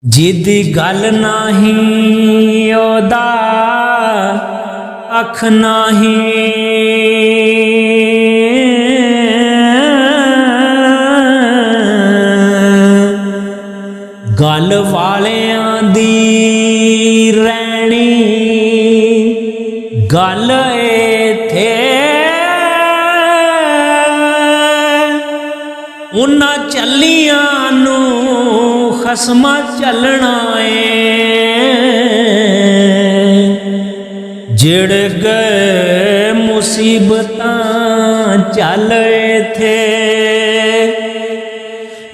जिदी गल नाही ओदा अख नाही, गल वालियां दी रैनी गल इत्थे उन्हां चलियां नूं खसमा चलना जिड़ गए मुसीबतां चल थे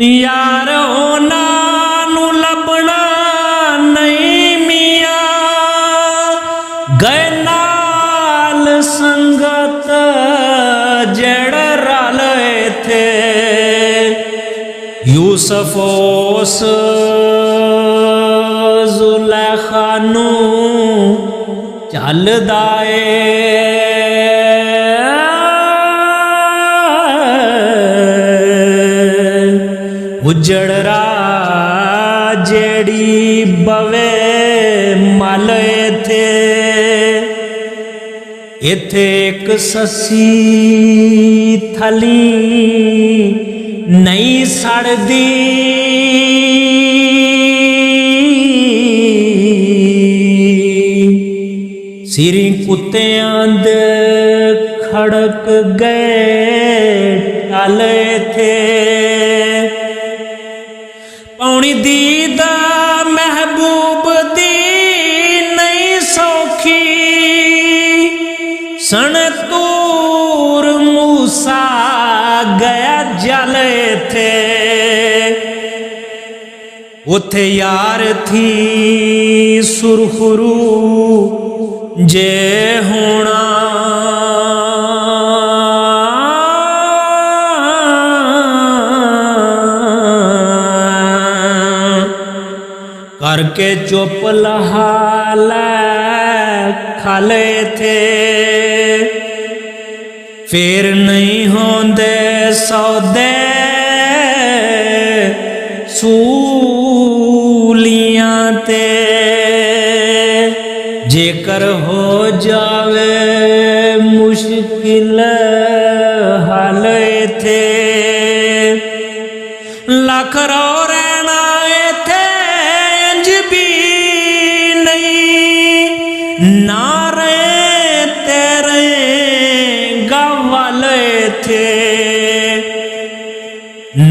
यार उन्हां नूं लभना नहीं मियां गए नाल संगत जड़ रल थे यूसुफ उस जुलैखा नूं चलदा उजड़ राह जेड़ी बवे मल थे इथे एक ससी थली नहीं सड़दी सिरी कुत्तियां दे खड़क गए टल थे पौनी दीद महबूब दी नहीं सौखी सन तूर मूसा गया जल थे उथे यार थी सुरखरू जे होना करके चुप लहाल खाले थे फिर नहीं होंदे सौदे सूलियां ते जेकर हो जावे मुश्किल हाल थे लख रो रहना थे इंज भी नहीं नारे तेरे गवाल थे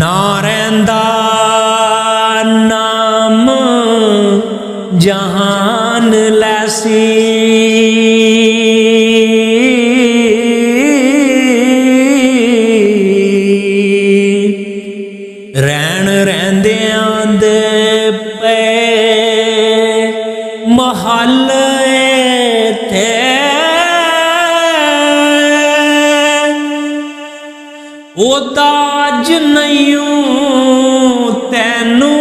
नारेंदा नाम जहान लैसी रैन रैंदियां दे पे महल थे ओदा अज नहीं तैनू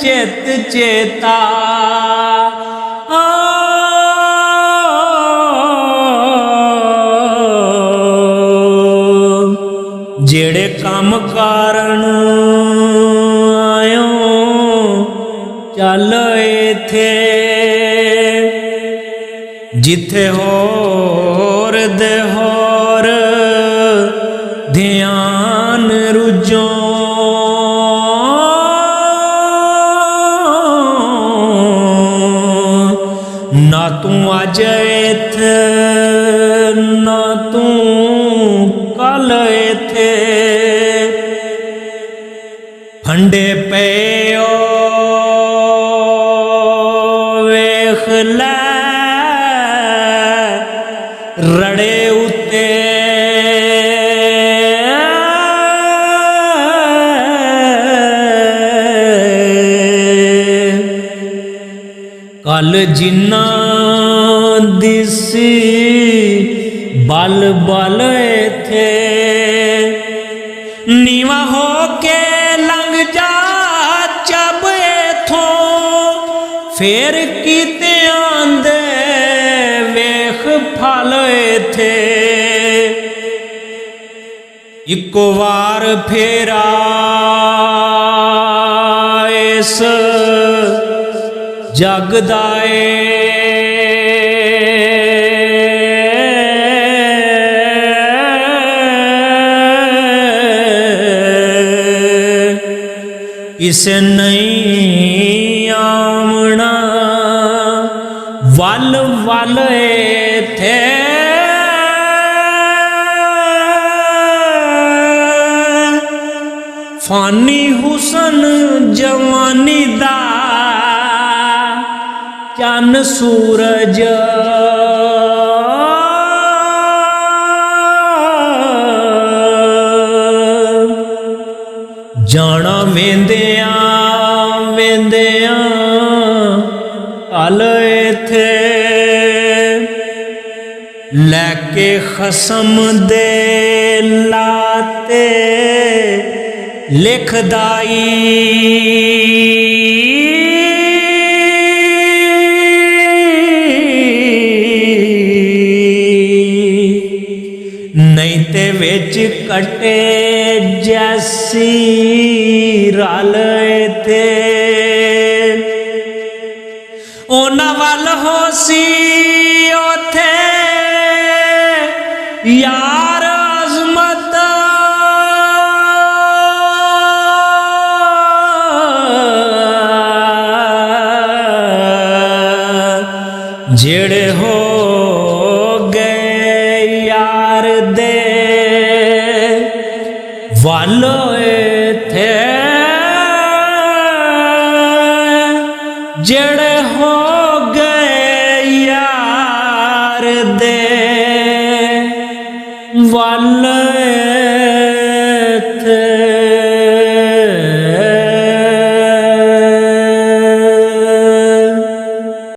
चित चेता जेड़े काम कारण आयो चल थे जिथे होर दे होर ध्यान रुजो ना तू अज इत्थे ना तू कल थे फंडे पे वेख लै रड़े उते कल जिन्ना दिसी बल बल थे नीवा हो के लंघ जा जब इथों फिर किते आंदे वेख फल थे इको वार फेरा इस ਜਗਦਾ ਕਿਸੇ ਨਹੀਂ ਆਵਣਾ ਵੱਲ ਵੱਲ ਏਥੇ ਫਾਨੀ ਹੁਸਨ ਜਵਾਨੀ ਦਾ ਚੰਨ ਸੂਰਜ ਜਾਣਾ ਵੇਂਦਿਆਂ ਵੇਂਦਿਆਂ ਹਲ ਏਥੇ ਲੈ ਕੇ ਖਸਮ ਦੇ ਲਾਤੇ ਲਿਖਦਾਈ ਨਹੀਂ ਤੇ ਵਿੱਚ ਕੱਟੇ ਜੈਸੀ ਰਲ ਏਥੇ ਉਹਨਾਂ ਵੱਲ ਹੋਸੀ ਉਥੇ ਯਾਰ ਅਜ਼ਮਤ ਜਿਹੜੇ ਹੋ ਗਏ ਯਾਰ ਦੇ ਵੱਲ ਏਥੇ ਜਿਹੜੇ ਹੋ ਗਏ ਯਾਰ ਦੇ